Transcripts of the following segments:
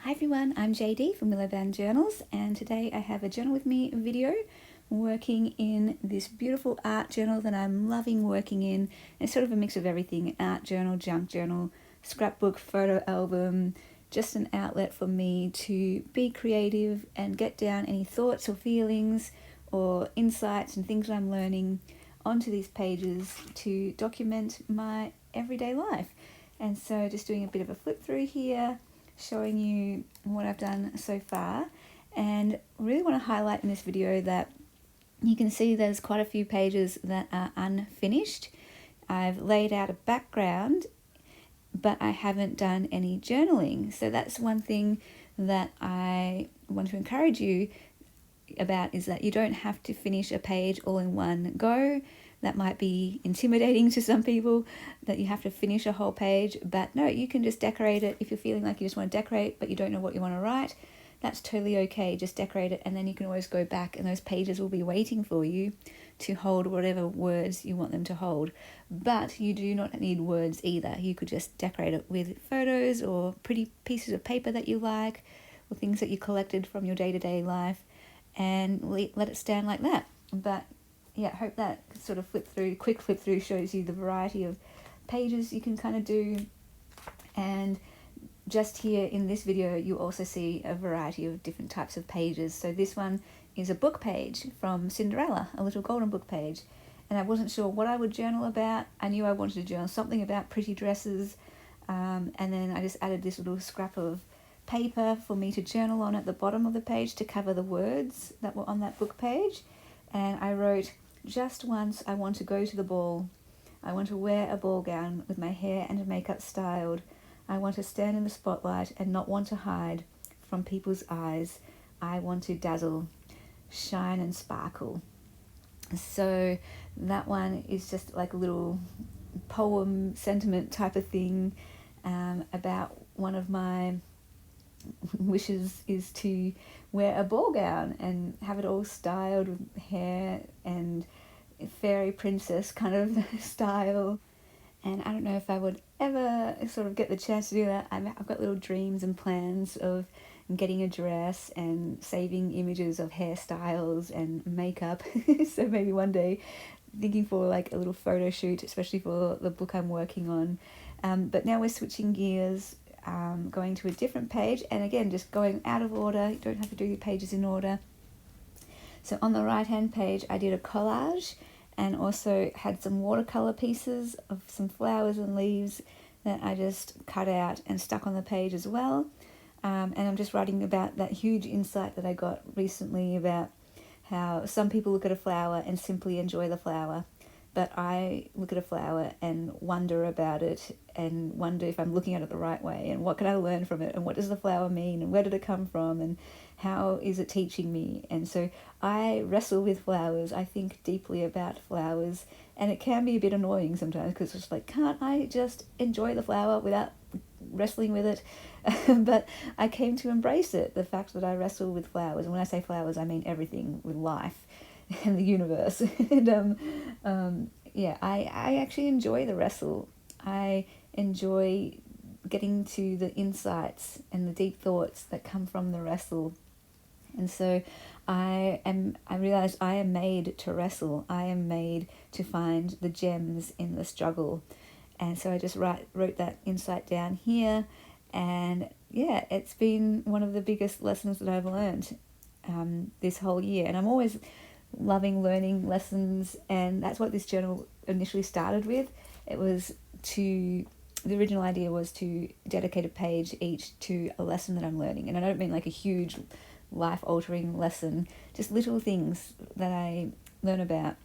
Hi everyone, I'm JD from Willowbound Journals, and today I have a Journal with Me video working in this beautiful art journal that I'm loving working in. It's sort of a mix of everything: art journal, junk journal, scrapbook, photo album, just an outlet for me to be creative and get down any thoughts or feelings or insights and things that I'm learning onto these pages to document my everyday life. And so just doing a bit of a flip through here, showing you what I've done so far, and really want to highlight in this video that you can see there's quite a few pages that are unfinished. I've laid out a background, but I haven't done any journaling. So that's one thing that I want to encourage you about, is that you don't have to finish a page all in one go. That might be intimidating to some people, that you have to finish a whole page, but no, you can just decorate it. If you're feeling like you just want to decorate but you don't know what you want to write, that's totally okay. Just decorate it, and then you can always go back and those pages will be waiting for you to hold whatever words you want them to hold. But you do not need words either. You could just decorate it with photos or pretty pieces of paper that you like, or things that you collected from your day-to-day life, and let it stand like that. But yeah, I hope that sort of quick flip through shows you the variety of pages you can kind of do. And just here in this video, you also see a variety of different types of pages. So this one is a book page from Cinderella, a little golden book page. And I wasn't sure what I would journal about. I knew I wanted to journal something about pretty dresses. And then I just added this little scrap of paper for me to journal on at the bottom of the page to cover the words that were on that book page. And I wrote, "Just once I want to go to the ball. I want to wear a ball gown with my hair and makeup styled. I want to stand in the spotlight and not want to hide from people's eyes. I want to dazzle, shine and sparkle." So that one is just like a little poem sentiment type of thing, about one of my wishes is to wear a ball gown and have it all styled with hair and fairy princess kind of style. And I don't know if I would ever sort of get the chance to do that. I've got little dreams and plans of getting a dress and saving images of hairstyles and makeup. So maybe one day, thinking for like a little photo shoot, especially for the book I'm working on. But now we're switching gears, going to a different page, and again just going out of order. You don't have to do your pages in order. So on the right hand page I did a collage, and also had some watercolor pieces of some flowers and leaves that I just cut out and stuck on the page as well. And I'm just writing about that huge insight that I got recently about how some people look at a flower and simply enjoy the flower, but I look at a flower and wonder about it, and wonder if I'm looking at it the right way, and what can I learn from it, and what does the flower mean, and where did it come from, and how is it teaching me. And so I wrestle with flowers. I think deeply about flowers, and it can be a bit annoying sometimes, because it's like, can't I just enjoy the flower without wrestling with it? But I came to embrace it, the fact that I wrestle with flowers. And when I say flowers, I mean everything with life and the universe. And yeah, I actually enjoy the wrestle. I enjoy getting to the insights and the deep thoughts that come from the wrestle. And so I realized I am made to wrestle. I am made to find the gems in the struggle. And so I just wrote that insight down here. And yeah, it's been one of the biggest lessons that I've learned this whole year. And I'm always loving learning lessons, and that's what this journal initially started with. The original idea was to dedicate a page each to a lesson that I'm learning. And I don't mean like a huge life-altering lesson, just little things that I learn about,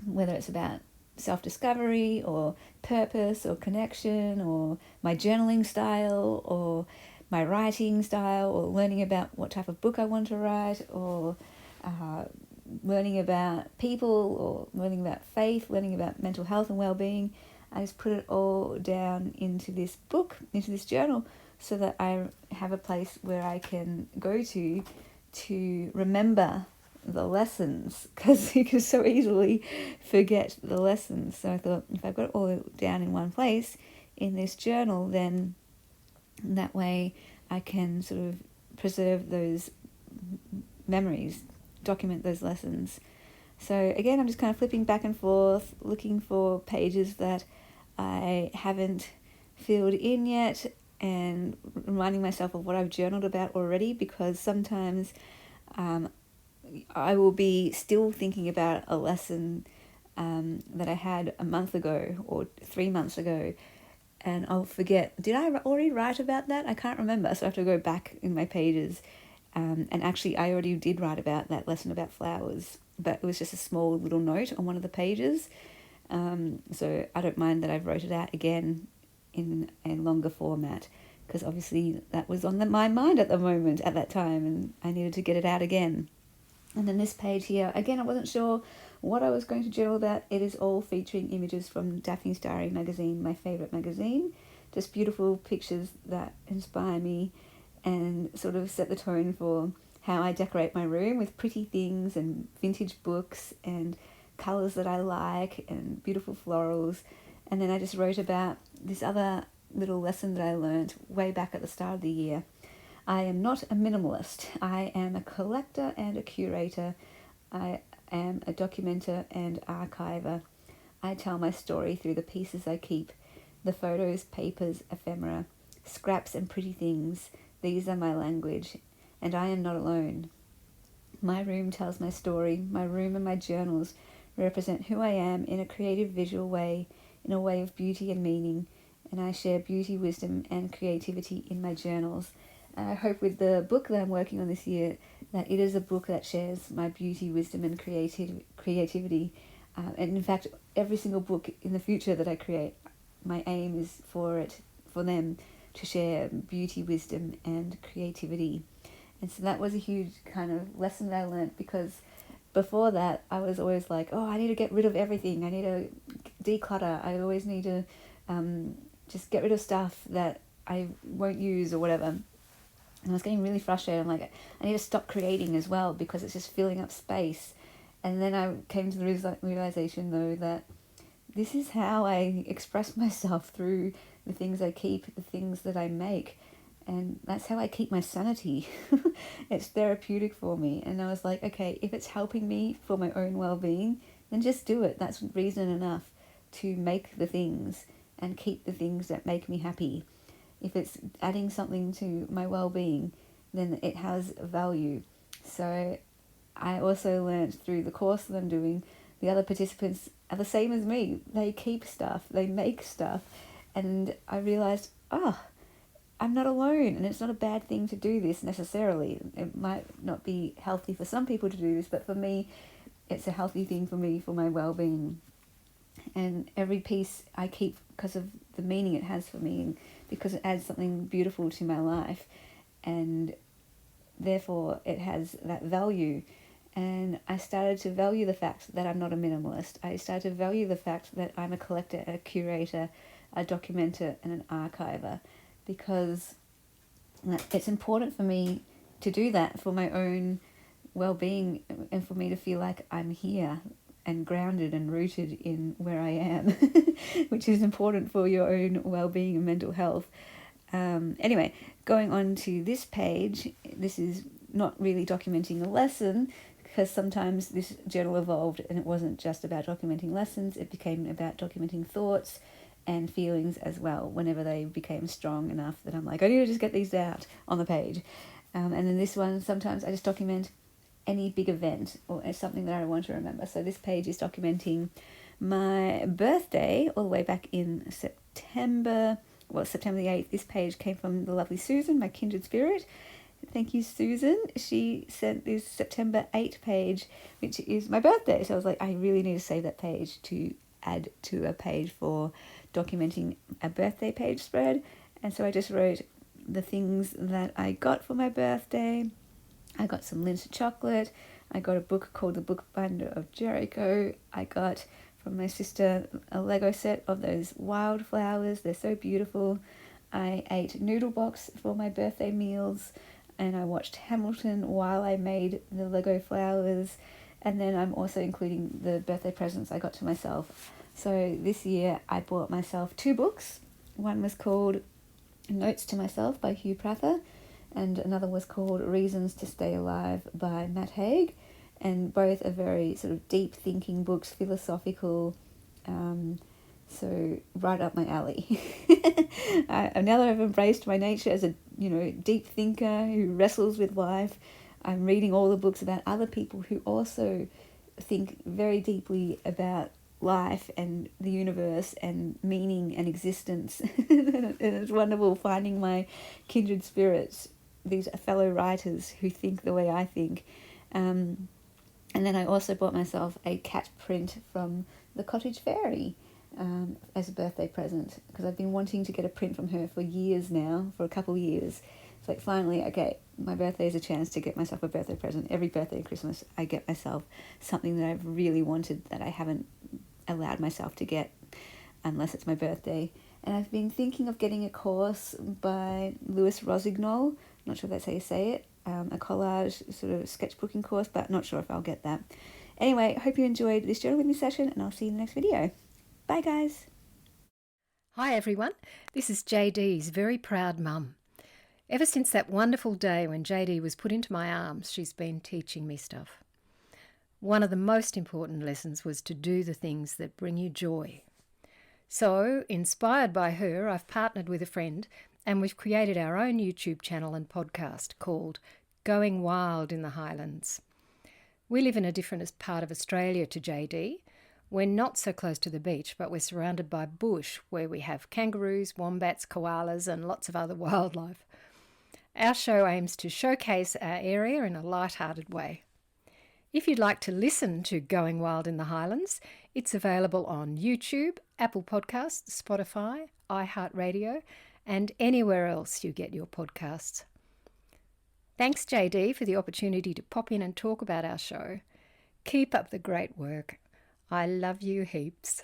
whether it's about self-discovery or purpose or connection, or my journaling style or my writing style, or learning about what type of book I want to write, or learning about people, or learning about faith, learning about mental health and well-being. I just put it all down into this book, into this journal, so that I have a place where I can go to remember the lessons, because you can so easily forget the lessons. So I thought, if I've got it all down in one place in this journal, then that way I can sort of preserve those memories, document those lessons. So again, I'm just kind of flipping back and forth, looking for pages that I haven't filled in yet, and reminding myself of what I've journaled about already, because sometimes I will be still thinking about a lesson that I had a month ago or 3 months ago, and I'll forget, did I already write about that? I can't remember, so I have to go back in my pages. And actually, I already did write about that lesson about flowers, but it was just a small little note on one of the pages. So I don't mind that I've wrote it out again in a longer format, because obviously that was on my mind at the moment at that time, and I needed to get it out again. And then this page here, again, I wasn't sure what I was going to journal about. It is all featuring images from Daphne's Diary magazine, my favourite magazine. Just beautiful pictures that inspire me and sort of set the tone for how I decorate my room with pretty things and vintage books and colours that I like and beautiful florals. And then I just wrote about this other little lesson that I learned way back at the start of the year. I am not a minimalist. I am a collector and a curator. I am a documenter and archiver. I tell my story through the pieces I keep, the photos, papers, ephemera, scraps and pretty things. These are my language, and I am not alone. My room tells my story. My room and my journals represent who I am in a creative visual way, in a way of beauty and meaning, and I share beauty, wisdom and creativity in my journals. And I hope with the book that I'm working on this year that it is a book that shares my beauty, wisdom and creativity. And in fact, every single book in the future that I create, my aim is for them to share beauty, wisdom and creativity. And so that was a huge kind of lesson that I learned, because before that I was always like, oh, I need to get rid of everything, I need to declutter, I always need to just get rid of stuff that I won't use or whatever. And I was getting really frustrated. I'm like, I need to stop creating as well, because it's just filling up space. And then I came to the realization though that this is how I express myself, through the things I keep, the things that I make. And that's how I keep my sanity. It's therapeutic for me. And I was like, okay, if it's helping me for my own well-being, then just do it. That's reason enough to make the things and keep the things that make me happy. If it's adding something to my well-being, then it has value. So I also learned through the course that I'm doing, the other participants are the same as me. They keep stuff, they make stuff. And I realized, I'm not alone, and it's not a bad thing to do this necessarily. It might not be healthy for some people to do this, but for me, it's a healthy thing for me, for my well-being. And every piece I keep because of the meaning it has for me, and because it adds something beautiful to my life, and therefore it has that value. And I started to value the fact that I'm not a minimalist. I started to value the fact that I'm a collector, a curator, a documenter and an archiver, because it's important for me to do that for my own well-being, and for me to feel like I'm here and grounded and rooted in where I am, which is important for your own well-being and mental health. Anyway, going on to this page, this is not really documenting a lesson, because sometimes this journal evolved and it wasn't just about documenting lessons, it became about documenting thoughts and feelings as well, whenever they became strong enough that I'm like, I need to just get these out on the page. And then this one, sometimes I just document any big event or something that I want to remember. So this page is documenting my birthday all the way back in September the 8th. This page came from the lovely Susan, my kindred spirit. Thank you, Susan. She sent this September 8 page, which is my birthday. So I was like, I really need to save that page to add to a page for documenting a birthday page spread. And so I just wrote the things that I got for my birthday. I got some Lindt chocolate. I got a book called The Bookbinder of Jericho. I got from my sister a Lego set of those wildflowers. They're so beautiful. I ate noodle box for my birthday meals, and I watched Hamilton while I made the Lego flowers. And then I'm also including the birthday presents I got to myself. So this year I bought myself 2 books. One was called Notes to Myself by Hugh Prather, and another was called Reasons to Stay Alive by Matt Haig, and both are very sort of deep thinking books, philosophical, so right up my alley. Now that I've embraced my nature as a deep thinker who wrestles with life, I'm reading all the books about other people who also think very deeply about life and the universe and meaning and existence. And it's wonderful finding my kindred spirits, these fellow writers who think the way I think. And then I also bought myself a cat print from The Cottage Fairy as a birthday present, because I've been wanting to get a print from her for years now, for a couple of years. It's like, finally, okay, my birthday is a chance to get myself a birthday present. Every birthday and Christmas, I get myself something that I've really wanted that I haven't allowed myself to get unless it's my birthday. And I've been thinking of getting a course by Louis Rossignol, not sure if that's how you say it, a collage sort of sketchbooking course, but not sure if I'll get that. Anyway, I hope you enjoyed this journal with me session, and I'll see you in the next video. Bye guys. Hi everyone, this is JD's very proud mum. Ever since that wonderful day when JD was put into my arms, she's been teaching me stuff. One of the most important lessons was to do the things that bring you joy. So, inspired by her, I've partnered with a friend and we've created our own YouTube channel and podcast called Going Wild in the Highlands. We live in a different part of Australia to JD. We're not so close to the beach, but we're surrounded by bush where we have kangaroos, wombats, koalas and lots of other wildlife. Our show aims to showcase our area in a light-hearted way. If you'd like to listen to Going Wild in the Highlands, it's available on YouTube, Apple Podcasts, Spotify, iHeartRadio, and anywhere else you get your podcasts. Thanks, JD, for the opportunity to pop in and talk about our show. Keep up the great work. I love you heaps.